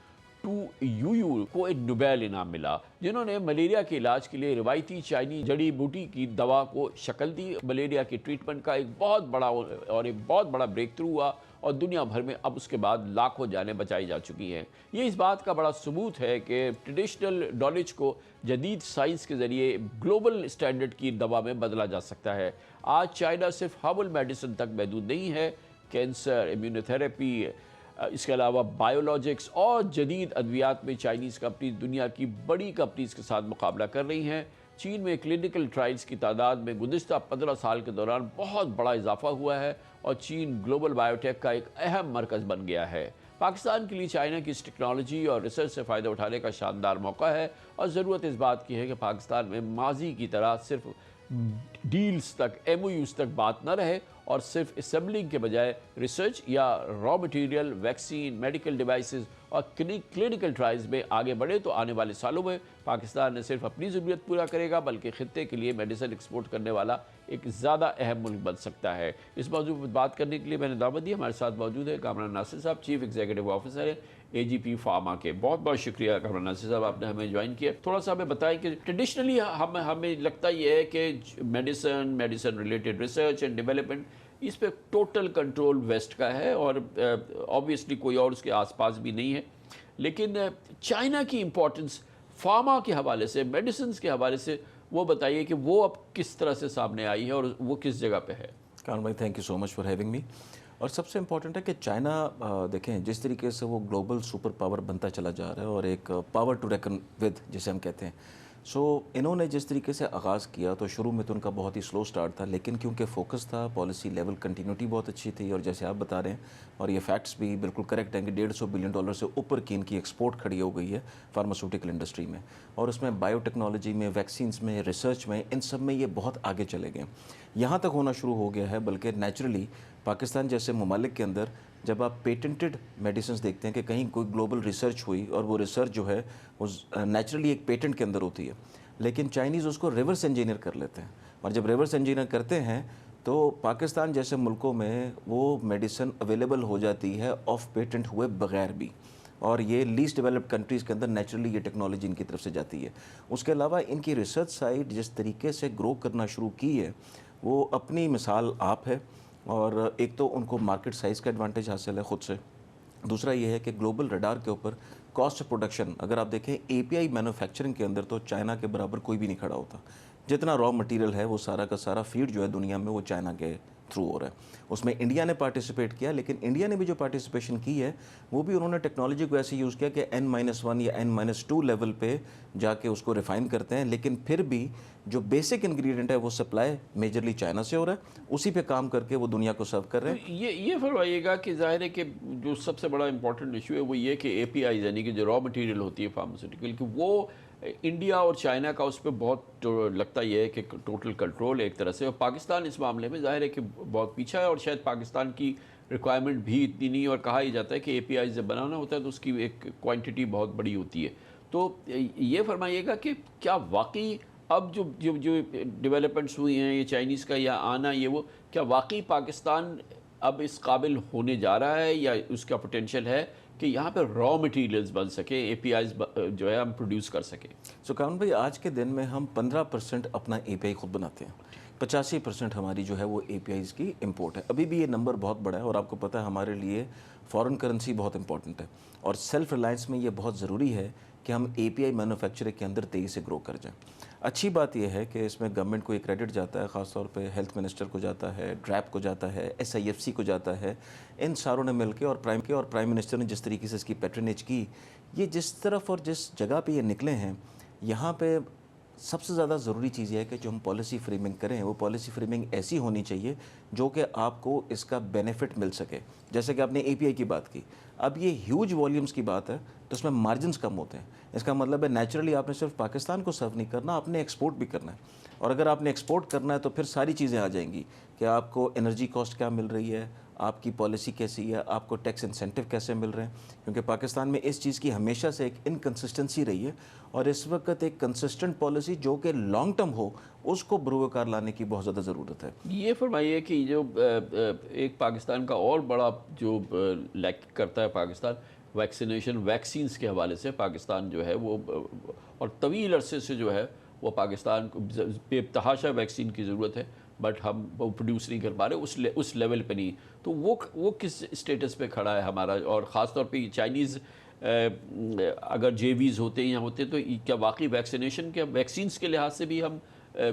ٹو یو کو ایک نوبیل انعام ملا، جنہوں نے ملیریا کے علاج کے لیے روایتی چائنی جڑی بوٹی کی دوا کو شکل دی۔ ملیریا کی ٹریٹمنٹ کا ایک بہت بڑا بریک تھرو ہوا، اور دنیا بھر میں اب اس کے بعد لاکھوں جانیں بچائی جا چکی ہیں۔ یہ اس بات کا بڑا ثبوت ہے کہ ٹریڈیشنل نالج کو جدید سائنس کے ذریعے گلوبل اسٹینڈرڈ کی دوا میں بدلا جا سکتا ہے۔ آج چائنا صرف ہربل میڈیسن تک محدود نہیں ہے، کینسر، امیونوتھراپی، اس کے علاوہ بایولوجکس اور جدید ادویات میں چائنیز کمپنیز دنیا کی بڑی کمپنیز کے ساتھ مقابلہ کر رہی ہیں۔ چین میں کلینکل ٹرائلز کی تعداد میں گزشتہ 15 سال کے دوران بہت بڑا اضافہ ہوا ہے، اور چین گلوبل بائیوٹیک کا ایک اہم مرکز بن گیا ہے۔ پاکستان کے لیے چائنا کی اس ٹیکنالوجی اور ریسرچ سے فائدہ اٹھانے کا شاندار موقع ہے، اور ضرورت اس بات کی ہے کہ پاکستان میں ماضی کی طرح صرف ڈیلز تک، MOUs تک بات نہ رہے، اور صرف اسمبلنگ کے بجائے ریسرچ یا raw material, vaccine, medical devices اور کلینکل ٹرائلز میں آگے بڑھے تو آنے والے سالوں میں پاکستان نہ صرف اپنی ضرورت پورا کرے گا بلکہ خطے کے لیے میڈیسن ایکسپورٹ کرنے والا ایک زیادہ اہم ملک بن سکتا ہے۔ اس موضوع پر بات کرنے کے لیے میں نے دعوت دی۔ ہمارے ساتھ موجود ہے کامران ناصر صاحب، چیف ایگزیکٹو آفیسر ہیں AGP فارما کے۔ بہت بہت شکریہ کامران ناصر صاحب، آپ نے ہمیں جوائن کیا۔ تھوڑا سا ہمیں بتائیں کہ ٹریڈیشنلی ہمیں لگتا یہ ہے کہ medicine related research and development, اس پہ ٹوٹل کنٹرول ویسٹ کا ہے، اور آبویسلی کوئی اور اس کے آس پاس بھی نہیں ہے، لیکن چائنا کی امپورٹنس فارما کے حوالے سے، میڈیسنز کے حوالے سے وہ بتائیے کہ وہ اب کس طرح سے سامنے آئی ہے اور وہ کس جگہ پہ ہے؟ کان بھائی، thank you so much for having me. اور سب سے امپورٹنٹ ہے کہ چائنا دیکھیں جس طریقے سے وہ گلوبل سپر پاور بنتا چلا جا رہا ہے، اور ایک پاور ٹو ریکن ود جسے ہم کہتے ہیں، انہوں نے جس طریقے سے آغاز کیا تو شروع میں تو ان کا بہت ہی سلو سٹارٹ تھا، لیکن کیونکہ فوکس تھا، پالیسی لیول کنٹینیوٹی بہت اچھی تھی، اور جیسے آپ بتا رہے ہیں اور یہ فیکٹس بھی بالکل کریکٹ ہیں کہ $150 بلین سے اوپر کی ان کی ایکسپورٹ کھڑی ہو گئی ہے فارماسیوٹیکل انڈسٹری میں، اور اس میں بایو ٹیکنالوجی میں، ویکسینز میں، ریسرچ میں، ان سب میں یہ بہت آگے چلے گئے۔ یہاں تک ہونا شروع ہو گیا ہے بلکہ نیچرلی پاکستان جیسے ممالک کے اندر جب آپ پیٹنٹڈ میڈیسنز دیکھتے ہیں کہ کہیں کوئی گلوبل ریسرچ ہوئی اور وہ ریسرچ جو ہے وہ نیچرلی ایک پیٹنٹ کے اندر ہوتی ہے، لیکن چائنیز اس کو ریورس انجینئر کر لیتے ہیں، اور جب ریورس انجینئر کرتے ہیں تو پاکستان جیسے ملکوں میں وہ میڈیسن اویلیبل ہو جاتی ہے آف پیٹنٹ ہوئے بغیر بھی، اور یہ لیسٹ ڈیولپڈ کنٹریز کے اندر نیچرلی یہ ٹیکنالوجی ان کی طرف سے جاتی ہے۔ اس کے علاوہ ان کی ریسرچ سائٹ جس طریقے سے گرو کرنا شروع کی ہے وہ اپنی مثال آپ ہے، اور ایک تو ان کو مارکیٹ سائز کا ایڈوانٹیج حاصل ہے خود سے، دوسرا یہ ہے کہ گلوبل ریڈار کے اوپر کاسٹ پروڈکشن اگر آپ دیکھیں API مینوفیکچرنگ کے اندر تو چائنا کے برابر کوئی بھی نہیں کھڑا ہوتا، جتنا را مٹیریل ہے وہ سارا کا سارا فیڈ جو ہے دنیا میں وہ چائنا کے تھرو ہو رہا ہے۔ اس میں انڈیا نے پارٹیسپیٹ کیا، لیکن انڈیا نے بھی جو پارٹیسپیشن کی ہے وہ بھی انہوں نے ٹیکنالوجی کو ایسے یوز کیا کہ N-1 یا N-2 لیول پہ جا کے اس کو ریفائن کرتے ہیں، لیکن پھر بھی جو بیسک انگریڈینٹ ہے وہ سپلائی میجرلی چائنا سے ہو رہا ہے، اسی پہ کام کر کے وہ دنیا کو سرو کر رہے ہیں۔ یہ فرمائیے گا کہ ظاہر ہے کہ جو سب سے بڑا امپورٹنٹ ایشو ہے وہ یہ کہ APIs یعنی کہ جو را مٹیریل ہوتی ہے فارماسیوٹیکل کی، وہ انڈیا اور چائنا کا اس پہ بہت لگتا یہ ہے کہ ٹوٹل کنٹرول ایک طرح سے، اور پاکستان اس معاملے میں ظاہر ہے کہ بہت پیچھا ہے، اور شاید پاکستان کی ریکوائرمنٹ بھی اتنی نہیں، اور کہا ہی جاتا ہے کہ APIs جب بنانا ہوتا ہے تو اس کی ایک کوانٹٹی بہت بڑی ہوتی ہے۔ تو یہ فرمائیے گا کہ کیا واقعی اب جو ڈیولپمنٹس ہوئی ہیں یہ چائنیز کا یا آنا یہ وہ، کیا واقعی پاکستان اب اس قابل ہونے جا رہا ہے یا اس کا پوٹینشیل ہے کہ یہاں پہ را مٹیریلز بن سکیں, اے پی آئیز جو ہے ہم پروڈیوس کر سکیں. سو کامران بھائی آج کے دن میں ہم 15% اپنا اے پی آئی خود بناتے ہیں, 85% ہماری جو ہے وہ اے پی آئیز کی امپورٹ ہے. ابھی بھی یہ نمبر بہت بڑا ہے اور آپ کو پتہ ہے ہمارے لیے فارن کرنسی بہت امپورٹنٹ ہے, اور سیلف ریلائنس میں یہ بہت ضروری ہے کہ ہم اے پی آئی مینوفیکچرنگ کے اندر تیزی سے گرو کر جائیں. اچھی بات یہ ہے کہ اس میں گورنمنٹ کو ایک کریڈٹ جاتا ہے, خاص طور پہ ہیلتھ منسٹر کو جاتا ہے, ڈریپ کو جاتا ہے, SIFC کو جاتا ہے. ان ساروں نے مل کے اور پرائم منسٹر نے جس طریقے سے اس کی پیٹرنیج کی, یہ جس طرف اور جس جگہ پہ یہ نکلے ہیں, یہاں پہ سب سے زیادہ ضروری چیز یہ ہے کہ جو ہم پالیسی فریمنگ کریں وہ پالیسی فریمنگ ایسی ہونی چاہیے جو کہ آپ کو اس کا بینیفٹ مل سکے. جیسے کہ آپ نے اے پی آئی کی بات کی, اب یہ ہیوج والیومز کی بات ہے تو اس میں مارجنز کم ہوتے ہیں. اس کا مطلب ہے نیچرلی آپ نے صرف پاکستان کو سرو نہیں کرنا, آپ نے ایکسپورٹ بھی کرنا ہے, اور اگر آپ نے ایکسپورٹ کرنا ہے تو پھر ساری چیزیں آ جائیں گی کہ آپ کو انرجی کاسٹ کیا مل رہی ہے, آپ کی پالیسی کیسی ہے, آپ کو ٹیکس انسینٹیو کیسے مل رہے ہیں. کیونکہ پاکستان میں اس چیز کی ہمیشہ سے ایک انکنسسٹنسی رہی ہے, اور اس وقت ایک کنسسٹنٹ پالیسی جو کہ لانگ ٹرم ہو اس کو بروکار لانے کی بہت زیادہ ضرورت ہے. یہ فرمائیے کہ جو ایک پاکستان کا اور بڑا جو لیک کرتا ہے پاکستان ویکسینیشن ویکسینز کے حوالے سے, پاکستان جو ہے وہ اور طویل عرصے سے جو ہے وہ پاکستان کو بے تحاشا ویکسین کی ضرورت ہے, بٹ ہم وہ پروڈیوس نہیں کر پا رہے اس لیول پہ نہیں. تو وہ کس اسٹیٹس پہ کھڑا ہے ہمارا, اور خاص طور پہ چائنیز اگر JVs ہوتے ہیں یا ہوتے تو کیا واقعی ویکسینیشن کے ویکسینز کے لحاظ سے بھی ہم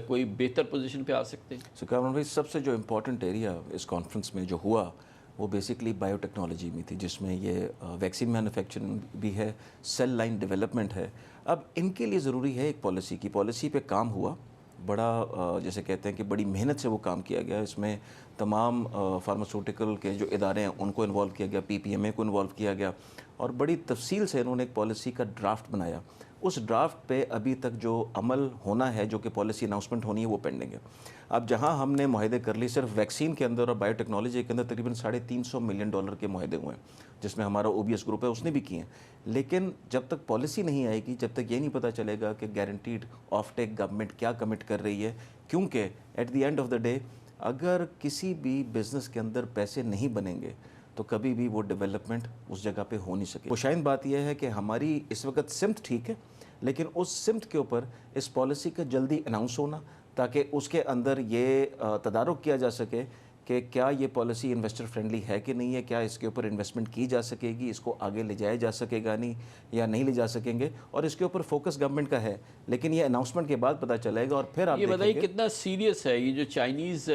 کوئی بہتر پوزیشن پہ آ سکتے ہیں؟ کامران بھائی سب سے جو امپورٹنٹ ایریا اس کانفرنس میں جو ہوا وہ بیسکلی بائیو ٹیکنالوجی میں تھی, جس میں یہ ویکسین مینوفیکچرنگ بھی ہے, سیل لائن ڈیولپمنٹ ہے. اب ان کے لیے ضروری ہے ایک پالیسی پہ کام ہوا بڑا, جیسے کہتے ہیں کہ بڑی محنت سے وہ کام کیا گیا. اس میں تمام فارماسیوٹیکل کے جو ادارے ہیں ان کو انوالو کیا گیا, PPMA کو انوالو کیا گیا, اور بڑی تفصیل سے انہوں نے ایک پالیسی کا ڈرافٹ بنایا. اس ڈرافٹ پہ ابھی تک جو عمل ہونا ہے, جو کہ پالیسی اناؤنسمنٹ ہونی ہے, وہ پینڈنگ ہے. اب جہاں ہم نے معاہدے کر لی صرف ویکسین کے اندر اور بائیو ٹیکنالوجی کے اندر تقریباً $350 ملین کے معاہدے ہوئے ہیں, جس میں ہمارا OBS گروپ ہے اس نے بھی کیے ہیں. لیکن جب تک پالیسی نہیں آئے گی, جب تک یہ نہیں پتہ چلے گا کہ گارنٹیڈ آف ٹیک گورنمنٹ کیا کمٹ کر رہی ہے, کیونکہ at the end of the day اگر کسی بھی بزنس کے اندر پیسے نہیں بنیں گے تو کبھی بھی وہ ڈیولپمنٹ اس جگہ پہ ہو نہیں سکے. خوشائند بات یہ ہے کہ ہماری اس وقت سمت ٹھیک ہے, لیکن اس سمت کے اوپر اس پالیسی کا جلدی اناؤنس ہونا, تاکہ اس کے اندر یہ تدارک کیا جا سکے کہ کیا یہ پالیسی انویسٹر فرینڈلی ہے کہ نہیں ہے, کیا اس کے اوپر انویسٹمنٹ کی جا سکے گی, اس کو آگے لے جایا جا سکے گا نہیں یا نہیں لے جا سکیں گے, اور اس کے اوپر فوکس گورنمنٹ کا ہے. لیکن یہ اناؤنسمنٹ کے بعد پتہ چلے گا. اور پھر آپ یہ بتائیے کتنا سیریس ہے یہ جو چائنیز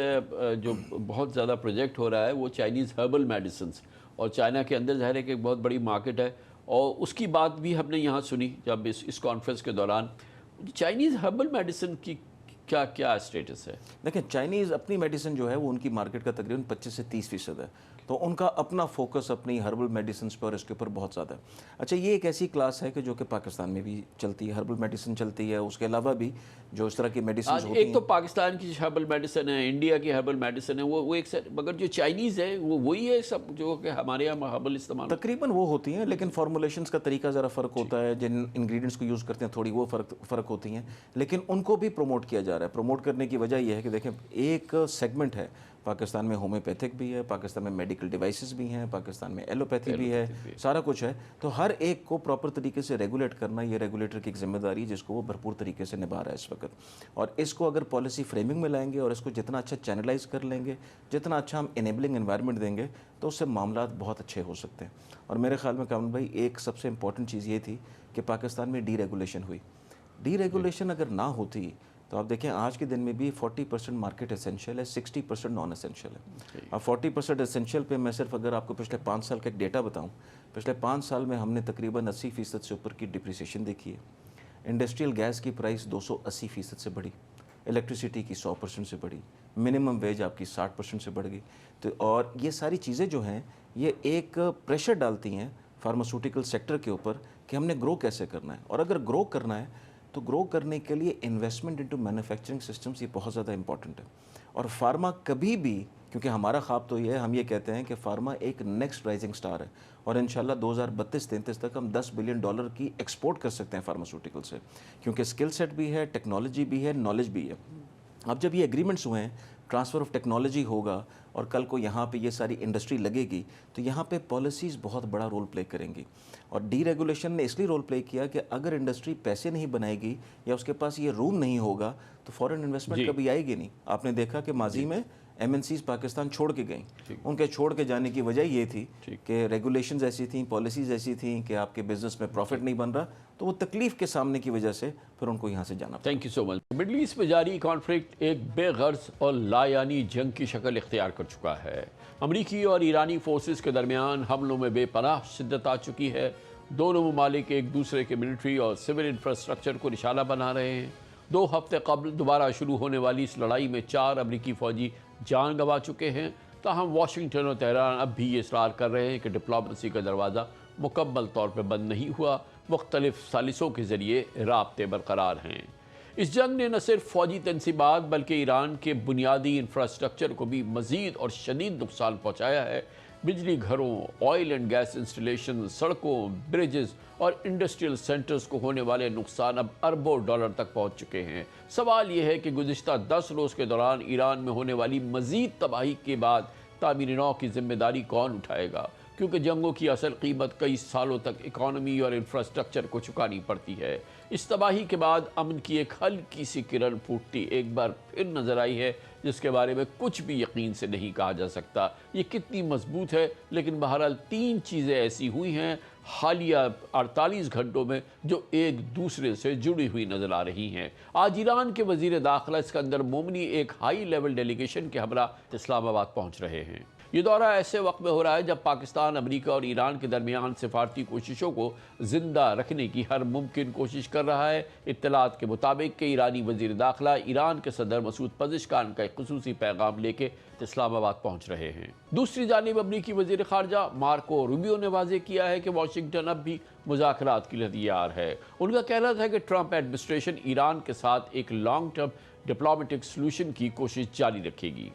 جو بہت زیادہ پروجیکٹ ہو رہا ہے, وہ چائنیز ہربل میڈیسنز, اور چائنا کے اندر ظاہر ہے کہ ایک بہت بڑی مارکیٹ ہے, اور اس کی بات بھی ہم نے یہاں سنی جب اس کانفرنس کے دوران. چائنیز ہربل میڈیسن کی کیا اسٹیٹس ہے؟ دیکھیں چائنیز اپنی میڈیسن جو ہے وہ ان کی مارکیٹ کا تقریباً 25 سے 30% ہے, تو ان کا اپنا فوکس اپنی ہربل میڈیسنز پر اور اس کے اوپر بہت زیادہ ہے. اچھا یہ ایک ایسی کلاس ہے کہ جو کہ پاکستان میں بھی چلتی ہے, ہربل میڈیسن چلتی ہے, اس کے علاوہ بھی جو اس طرح کی میڈیسنز ہوتی ہیں. ایک تو پاکستان کی ہربل میڈیسن ہے, انڈیا کی ہربل میڈیسن ہے, وہ ایک مگر جو چائنیز ہے وہ وہی ہے سب جو کہ ہمارے یہاں ہربل استعمال تقریباً وہ ہوتی ہیں, لیکن فارمولیشنز کا طریقہ ذرا فرق ہوتا ہے, جن انگریڈینٹس کو یوز کرتے ہیں تھوڑی وہ فرق ہوتی ہیں, لیکن ان کو بھی پروموٹ کیا جا رہا ہے. پروموٹ کرنے کی وجہ یہ ہے کہ دیکھیں ایک سیگمنٹ ہے پاکستان میں, ہومیوپیتھک بھی ہے پاکستان میں, میڈیکل ڈیوائسز بھی ہیں پاکستان میں, ایلوپیتھی بھی ہے, سارا کچھ ہے. تو ہر ایک کو پراپر طریقے سے ریگولیٹ کرنا یہ ریگولیٹر کی ایک ذمہ داری جس کو وہ بھرپور طریقے سے نبھا رہا ہے اس وقت. اور اس کو اگر پالیسی فریمنگ میں لائیں گے اور اس کو جتنا اچھا چینلائز کر لیں گے, جتنا اچھا ہم انیبلنگ انوائرمنٹ دیں گے, تو اس سے معاملات بہت اچھے ہو سکتے ہیں. اور میرے خیال میں کامران بھائی ایک سب سے امپورٹنٹ چیز یہ تھی کہ پاکستان میں ڈی ریگولیشن ہوئی. ڈی ریگولیشن اگر نہ ہوتی تو آپ دیکھیں آج کے دن میں بھی 40% مارکیٹ اسینشیل ہے, 60% نان اسینشیل ہے. اب 40% اسینشیل پہ میں صرف اگر آپ کو پچھلے 5 سال کا ایک ڈیٹا بتاؤں, پچھلے 5 سال میں ہم نے تقریباً 80% سے اوپر کی ڈپریسیشن دیکھی ہے. انڈسٹریل گیس کی پرائس 280% سے بڑھی, الیکٹریسٹی کی 100% سے بڑھی, منیمم ویج آپ کی 60% سے بڑھ گئی. تو اور یہ ساری چیزیں جو ہیں یہ ایک پریشر ڈالتی ہیں فارماسیوٹیکل سیکٹر کے اوپر کہ ہم نے گرو کیسے کرنا ہے. اور اگر گرو کرنا ہے تو گرو کرنے کے لیے انویسٹمنٹ انٹو مینوفیکچرنگ سسٹمز یہ بہت زیادہ امپورٹنٹ ہے. اور فارما کبھی بھی, کیونکہ ہمارا خواب تو یہ ہے, ہم یہ کہتے ہیں کہ فارما ایک نیکسٹ رائزنگ سٹار ہے, اور انشاءاللہ 2032-33 تک ہم $10 بلین کی ایکسپورٹ کر سکتے ہیں فارماسیوٹیکل سے, کیونکہ اسکل سیٹ بھی ہے, ٹیکنالوجی بھی ہے, نالج بھی ہے. اب جب یہ ایگریمنٹس ہوئے ہیں, ٹرانسفر آف ٹیکنالوجی ہوگا اور کل کو یہاں پہ یہ ساری انڈسٹری لگے گی, تو یہاں پہ پالیسیز بہت بڑا رول پلے کریں گی. اور ڈی ریگولیشن نے اس لیے رول پلے کیا کہ اگر انڈسٹری پیسے نہیں بنائے گی یا اس کے پاس یہ روم نہیں ہوگا تو فورن انویسٹمنٹ کبھی آئے گی نہیں. آپ نے دیکھا کہ ماضی میں ایم این سیز پاکستان چھوڑ کے گئیں, ان کے چھوڑ کے جانے کی وجہ یہ تھی کہ ریگولیشنز ایسی تھیں, پالیسیز ایسی تھیں کہ آپ کے بزنس میں پروفٹ نہیں بن رہا, تو وہ تکلیف کے سامنے کی وجہ سے پھر ان کو یہاں سے جانا. Thank you so much. Middle East میں جاری کانفلکٹ ایک بے غرض اور لایعنی جنگ کی شکل اختیار کر چکا ہے. امریکی اور ایرانی فورسز کے درمیان حملوں میں بے پناہ شدت آ چکی ہے. دونوں ممالک ایک دوسرے کے ملٹری اور سول انفراسٹرکچر کو نشانہ بنا رہے ہیں. 2 ہفتے قبل دوبارہ شروع ہونے والی اس لڑائی میں 4 امریکی فوجی جان گنوا چکے ہیں. تاہم واشنگٹن اور تہران اب بھی یہ اصرار کر رہے ہیں کہ ڈپلومیسی کا دروازہ مکمل طور پہ بند نہیں ہوا, مختلف ثالثوں کے ذریعے رابطے برقرار ہیں. اس جنگ نے نہ صرف فوجی تنصیبات بلکہ ایران کے بنیادی انفراسٹرکچر کو بھی مزید اور شدید نقصان پہنچایا ہے. بجلی گھروں, آئل اینڈ گیس انسٹالیشن, سڑکوں, بریجز اور انڈسٹریل سینٹرز کو ہونے والے نقصان اب اربوں ڈالر تک پہنچ چکے ہیں. سوال یہ ہے کہ گزشتہ 10 روز کے دوران ایران میں ہونے والی مزید تباہی کے بعد تعمیر نو کی ذمہ داری کون اٹھائے گا, کیونکہ جنگوں کی اصل قیمت کئی سالوں تک اکانومی اور انفراسٹرکچر کو چکانی پڑتی ہے. اس تباہی کے بعد امن کی ایک ہلکی سی کرن پھوٹتی ایک بار پھر نظر آئی ہے, جس کے بارے میں کچھ بھی یقین سے نہیں کہا جا سکتا یہ کتنی مضبوط ہے. لیکن بہرحال 3 چیزیں ایسی ہوئی ہیں حالیہ 48 گھنٹوں میں جو ایک دوسرے سے جڑی ہوئی نظر آ رہی ہیں. آج ایران کے وزیر داخلہ اسکندر مومنی ایک ہائی لیول ڈیلیگیشن کے ہمراہ اسلام آباد پہنچ رہے ہیں. یہ دورہ ایسے وقت میں ہو رہا ہے جب پاکستان امریکہ اور ایران کے درمیان سفارتی کوششوں کو زندہ رکھنے کی ہر ممکن کوشش کر رہا ہے. اطلاعات کے مطابق کہ ایرانی وزیر داخلہ ایران کے صدر مسعود پزشکان کا ایک خصوصی پیغام لے کے اسلام آباد پہنچ رہے ہیں. دوسری جانب امریکی وزیر خارجہ مارکو روبیو نے واضح کیا ہے کہ واشنگٹن اب بھی مذاکرات کے لیے تیار ہے. ان کا کہنا تھا کہ ٹرمپ ایڈمنسٹریشن ایران کے ساتھ ایک لانگ ٹرم ڈپلومیٹک سلوشن کی کوشش جاری رکھے گی.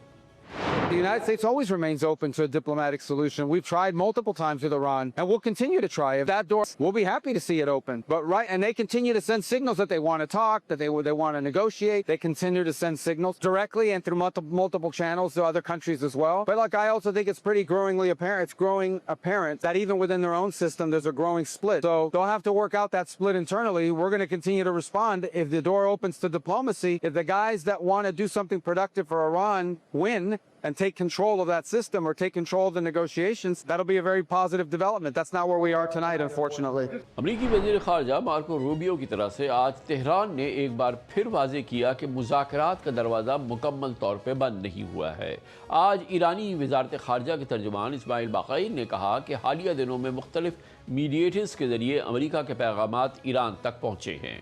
The United States always remains open to a diplomatic solution. We've tried multiple times with Iran, and we'll continue to try. If that door, we'll be happy to see it open. But and they continue to send signals that they want to talk, that they want to negotiate. They continue to send signals directly and through multiple channels to other countries as well. But look, I also think it's pretty growingly apparent. It's growing apparent that even within their own system, there's a growing split. So they'll have to work out that split internally. We're going to continue to respond if the door opens to diplomacy. If the guys that want to do something productive for Iran win and take control of that system or take control of the negotiations, that'll be a very positive development. That's not where we are tonight, unfortunately. امریکی وزیر خارجہ مارکو روبیو کی طرف سے آج تہران نے ایک بار پھر واضح کیا کہ مذاکرات کا دروازہ مکمل طور پہ بند نہیں ہوا ہے. آج ایرانی وزارت خارجہ کے ترجمان اسماعیل باقائی نے کہا کہ حالیہ دنوں میں مختلف میڈیٹرز کے ذریعے امریکہ کے پیغامات ایران تک پہنچے ہیں.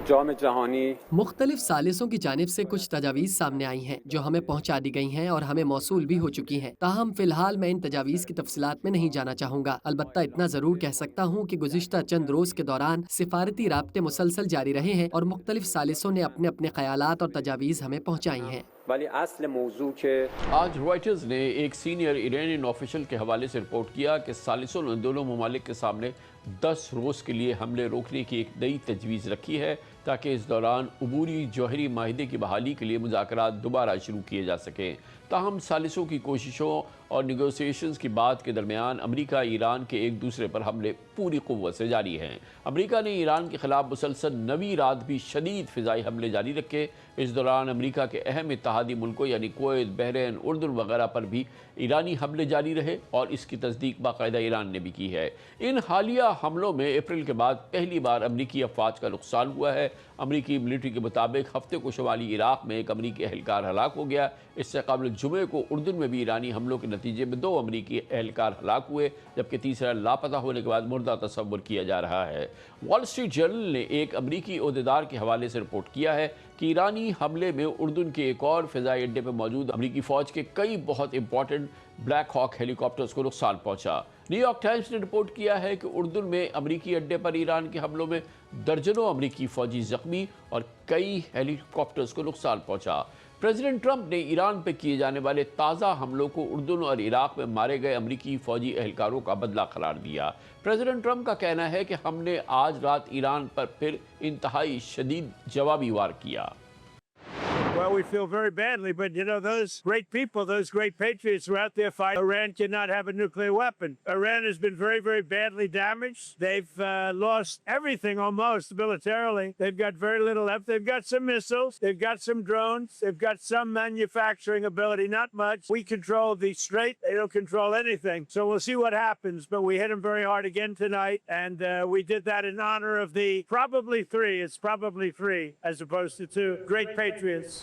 جام جہانی مختلف ثالثوں کی جانب سے کچھ تجاویز سامنے آئی ہیں جو ہمیں پہنچا دی گئی ہیں اور ہمیں موصول بھی ہو چکی ہیں. تاہم فی الحال میں ان تجاویز کی تفصیلات میں نہیں جانا چاہوں گا. البتہ اتنا ضرور کہہ سکتا ہوں کہ گزشتہ چند روز کے دوران سفارتی رابطے مسلسل جاری رہے ہیں اور مختلف ثالثوں نے اپنے اپنے خیالات اور تجاویز ہمیں پہنچائی ہیں. ولی اصل موضوع کے آج روائٹرز نے ایک سینئر ایرانین آفیشل کے حوالے سے رپورٹ کیا کہ ثالثوں نے دونوں ممالک کے سامنے 10 روز کے لیے حملے روکنے کی ایک نئی تجویز رکھی ہے تاکہ اس دوران عبوری جوہری معاہدے کی بحالی کے لیے مذاکرات دوبارہ شروع کیے جا سکیں. تاہم ثالثوں کی کوششوں اور نیگوسیشنز کی بات کے درمیان امریکہ ایران کے ایک دوسرے پر حملے پوری قوت سے جاری ہیں. امریکہ نے ایران کے خلاف مسلسل 9ویں رات بھی شدید فضائی حملے جاری رکھے. اس دوران امریکہ کے اہم اتحادی ملکوں یعنی کویت، بحرین، اردن وغیرہ پر بھی ایرانی حملے جاری رہے اور اس کی تصدیق باقاعدہ ایران نے بھی کی ہے. ان حالیہ حملوں میں اپریل کے بعد پہلی بار امریکی افواج کا نقصان ہوا ہے. امریکی ملٹری کے مطابق ہفتے کو شمالی عراق میں ایک امریکی اہلکار ہلاک ہو گیا. اس سے قبل جمعے کو اردن میں بھی ایرانی حملوں کے نتیجے میں 2 امریکی اہلکار ہلاک ہوئے جبکہ تیسرا لاپتہ ہونے کے بعد مردہ تصور کیا جا رہا ہے. وال اسٹریٹ جرنل نے ایک امریکی عہدیدار کے حوالے سے رپورٹ کیا ہے کہ ایرانی حملے میں اردن کے ایک اور فضائی اڈے پر موجود امریکی فوج کے کئی بہت امپورٹنٹ بلیک ہاک ہیلی کاپٹرز کو نقصان پہنچا. نیو یارک ٹائمز نے رپورٹ کیا ہے کہ اردن میں امریکی اڈے پر ایران کے حملوں میں درجنوں امریکی فوجی زخمی اور کئی ہیلی کاپٹرز کو نقصان پہنچا. پریزیڈنٹ ٹرمپ نے ایران پہ کیے جانے والے تازہ حملوں کو اردن اور عراق میں مارے گئے امریکی فوجی اہلکاروں کا بدلہ قرار دیا. پریزیڈنٹ ٹرمپ کا کہنا ہے کہ ہم نے آج رات ایران پر پھر انتہائی شدید جوابی وار کیا. Well, we feel very badly, but you know, those great people, those great patriots were out there fighting. Iran cannot have a nuclear weapon. Iran has been very, very badly damaged. They've lost everything almost militarily. They've got very little left. They've got some missiles. They've got some drones. They've got some manufacturing ability, not much. We control the Strait. They don't control anything. So we'll see what happens, but we hit them very hard again tonight, and we did that in honor of the probably three, as opposed to two great patriots.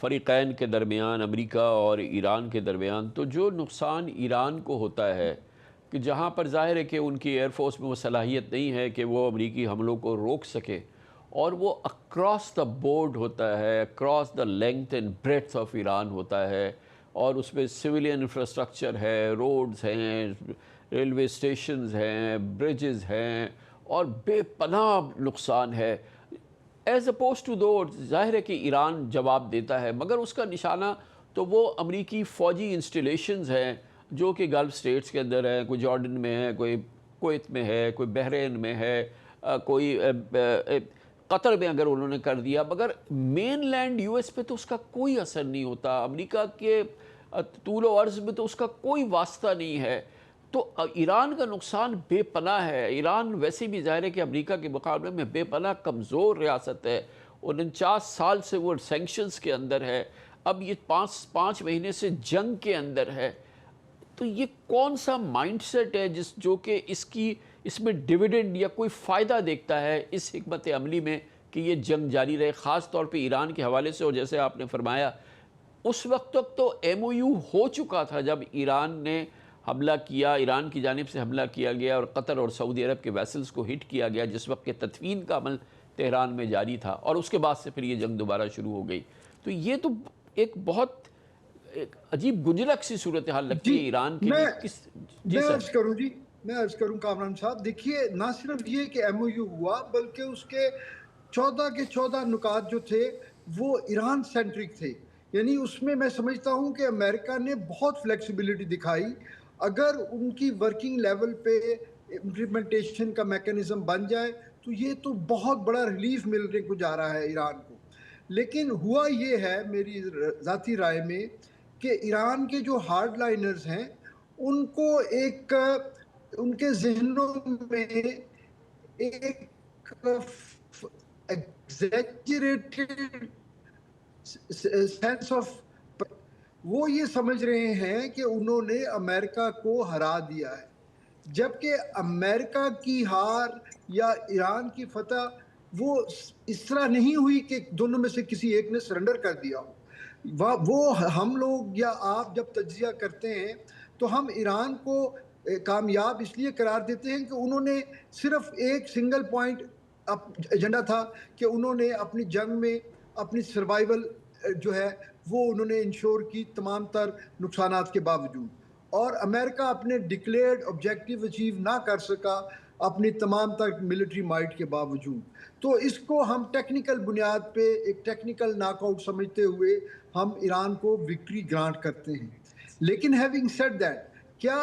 فریقین کے درمیان، امریکہ اور ایران کے درمیان، تو جو نقصان ایران کو ہوتا ہے کہ جہاں پر ظاہر ہے کہ ان کی ایئر فورس میں وہ صلاحیت نہیں ہے کہ وہ امریکی حملوں کو روک سکے، اور وہ اکراس دا بورڈ ہوتا ہے، across the length and breadth of Iran ہوتا ہے، اور اس میں سویلین انفراسٹرکچر ہے، روڈز ہیں، ریلوے اسٹیشنز ہیں، بریجز ہیں، اور بے پناہ نقصان ہے۔ ایز اپوز ٹو دو ظاہر ہے کہ ایران جواب دیتا ہے، مگر اس کا نشانہ تو وہ امریکی فوجی انسٹیلیشنز ہیں جو کہ گلف سٹیٹس کے اندر ہیں، کوئی جارڈن میں ہے، کوئی کویت میں ہے، کوئی بحرین میں ہے، کوئی قطر میں اگر انہوں نے کر دیا، مگر مین لینڈ یو ایس پہ تو اس کا کوئی اثر نہیں ہوتا، امریکہ کے طول و عرض میں تو اس کا کوئی واسطہ نہیں ہے۔ تو ایران کا نقصان بے پناہ ہے۔ ایران ویسے بھی ظاہر ہے کہ امریکہ کے مقابلے میں بے پناہ کمزور ریاست ہے، 49 سال سے وہ سینکشنز کے اندر ہے، اب یہ 5 مہینے سے جنگ کے اندر ہے۔ تو یہ کون سا مائنڈ سیٹ ہے جو کہ اس میں ڈیویڈنڈ یا کوئی فائدہ دیکھتا ہے اس حکمت عملی میں کہ یہ جنگ جاری رہے، خاص طور پہ ایران کے حوالے سے؟ اور جیسے آپ نے فرمایا اس وقت تک تو ایم او یو ہو چکا تھا جب ایران نے حملہ کیا، ایران کی جانب سے حملہ کیا گیا اور قطر اور سعودی عرب کے ویسلز کو ہٹ کیا گیا، جس وقت کہ تدفین کا عمل تہران میں جاری تھا، اور اس کے بعد سے پھر یہ جنگ دوبارہ شروع ہو گئی۔ تو یہ تو ایک بہت ایک عجیب گنجلک سی صورتحال لگتی ہے ایران کے لیے۔ میں عرض کروں کامران صاحب، دیکھیے نہ صرف یہ کہ ایم او یو ہوا بلکہ اس کے 14 کے 14 نکات جو تھے وہ ایران سینٹرک تھے، یعنی اس میں سمجھتا ہوں کہ امریکہ نے بہت فلیکسیبلٹی دکھائی۔ اگر ان کی ورکنگ لیول پہ امپلیمنٹیشن کا میکانزم بن جائے تو یہ تو بہت بڑا ریلیف ملنے کو جا رہا ہے ایران کو۔ لیکن ہوا یہ ہے میری ذاتی رائے میں کہ ایران کے جو ہارڈ لائنرز ہیں ان کو ایک ان کے ذہنوں میں ایک ایگزیجریٹڈ سینس آف، وہ یہ سمجھ رہے ہیں کہ انہوں نے امریکہ کو ہرا دیا ہے، جبکہ امریکہ کی ہار یا ایران کی فتح وہ اس طرح نہیں ہوئی کہ دونوں میں سے کسی ایک نے سرنڈر کر دیا ہو۔ وہ ہم لوگ یا آپ جب تجزیہ کرتے ہیں تو ہم ایران کو کامیاب اس لیے قرار دیتے ہیں کہ انہوں نے صرف ایک سنگل پوائنٹ ایجنڈا تھا کہ انہوں نے اپنی جنگ میں اپنی سروائیول جو ہے وہ انہوں نے انشور کی تمام تر نقصانات کے باوجود، اور امریکہ اپنے ڈکلیئرڈ آبجیکٹیو اچیو نہ کر سکا اپنی تمام تر ملٹری مائٹ کے باوجود۔ تو اس کو ہم ٹیکنیکل بنیاد پہ ایک ٹیکنیکل ناک آؤٹ سمجھتے ہوئے ہم ایران کو وکٹری گرانٹ کرتے ہیں۔ لیکن ہیونگ سیڈ دیٹ، کیا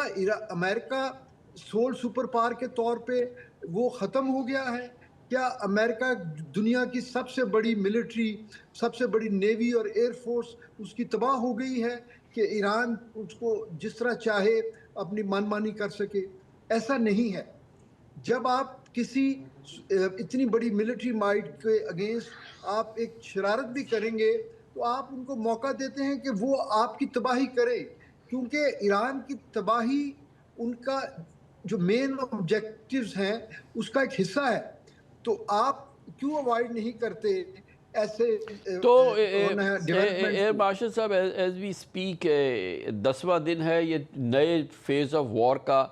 امریکہ سول سپر پاور کے طور پہ وہ ختم ہو گیا ہے؟ کیا امریکہ دنیا کی سب سے بڑی ملٹری، سب سے بڑی نیوی اور ایئر فورس اس کی تباہ ہو گئی ہے کہ ایران اس کو جس طرح چاہے اپنی من مانی کر سکے؟ ایسا نہیں ہے۔ جب آپ کسی اتنی بڑی ملٹری مائٹ کے اگینسٹ آپ ایک شرارت بھی کریں گے تو آپ ان کو موقع دیتے ہیں کہ وہ آپ کی تباہی کرے، کیونکہ ایران کی تباہی ان کا جو مین آبجیکٹیوز ہیں اس کا ایک حصہ ہے۔ تو آپ کیوں اوائڈ نہیں کرتے ایسے؟ تو ایئر مارشل صاحب، ایز وی اسپیک 10واں دن ہے یہ نئے فیز آف وار کا،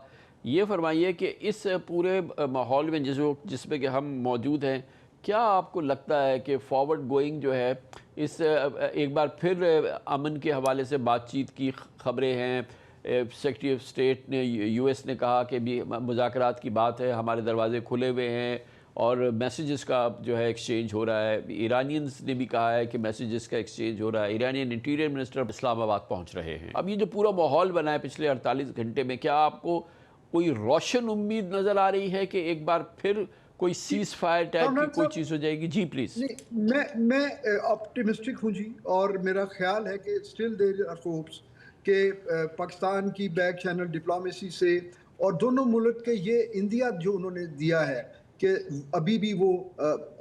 یہ فرمائیے کہ اس پورے ماحول میں جس میں کہ ہم موجود ہیں، کیا آپ کو لگتا ہے کہ فارورڈ گوئنگ جو ہے اس ایک بار پھر امن کے حوالے سے بات چیت کی خبریں ہیں؟ سیکرٹری آف اسٹیٹ نے یو ایس نے کہا کہ بھی مذاکرات کی بات ہے، ہمارے دروازے کھلے ہوئے ہیں، اور میسیجز کا جو ہے ایکسچینج ہو رہا ہے۔ ایرانینز نے بھی کہا ہے کہ میسیجز کا ایکسچینج ہو رہا ہے۔ ایرانین انٹیریئر منسٹر اسلام آباد پہنچ رہے ہیں۔ اب یہ جو پورا ماحول بنا ہے پچھلے 48 گھنٹے میں، کیا آپ کو کوئی روشن امید نظر آ رہی ہے کہ ایک بار پھر کوئی سیز فائر ٹائپ کی کوئی چیز ہو جائے گی؟ جی پلیز۔ میں آپٹیمسٹک ہوں جی، اور میرا خیال ہے کہ اسٹل دیر آر ہوپس کہ پاکستان کی بیک چینل ڈپلومیسی سے اور دونوں ملک کے یہ انڈیا جو انہوں نے دیا ہے کہ ابھی بھی وہ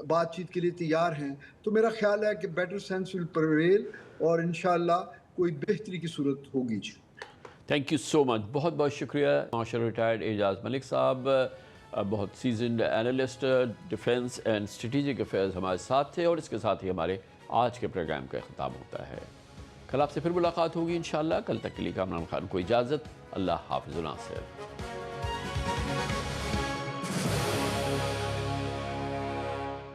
بات چیت کے لیے تیار ہیں، تو میرا خیال ہے کہ بیٹر سینس ول پریویل اور انشاءاللہ کوئی بہتری کی صورت ہوگی جی۔ تھینک یو سو مچ، بہت بہت شکریہ مارشل ریٹائرڈ اعجاز ملک صاحب، بہت seasoned analyst defence and strategic affairs ہمارے ساتھ تھے، اور اس کے ساتھ ہی ہمارے آج کے پروگرام کا اختتام ہوتا ہے۔ کل آپ سے پھر ملاقات ہوگی انشاءاللہ۔ کل تک کے لیے کامران خان کو اجازت۔ اللہ حافظ و ناصر۔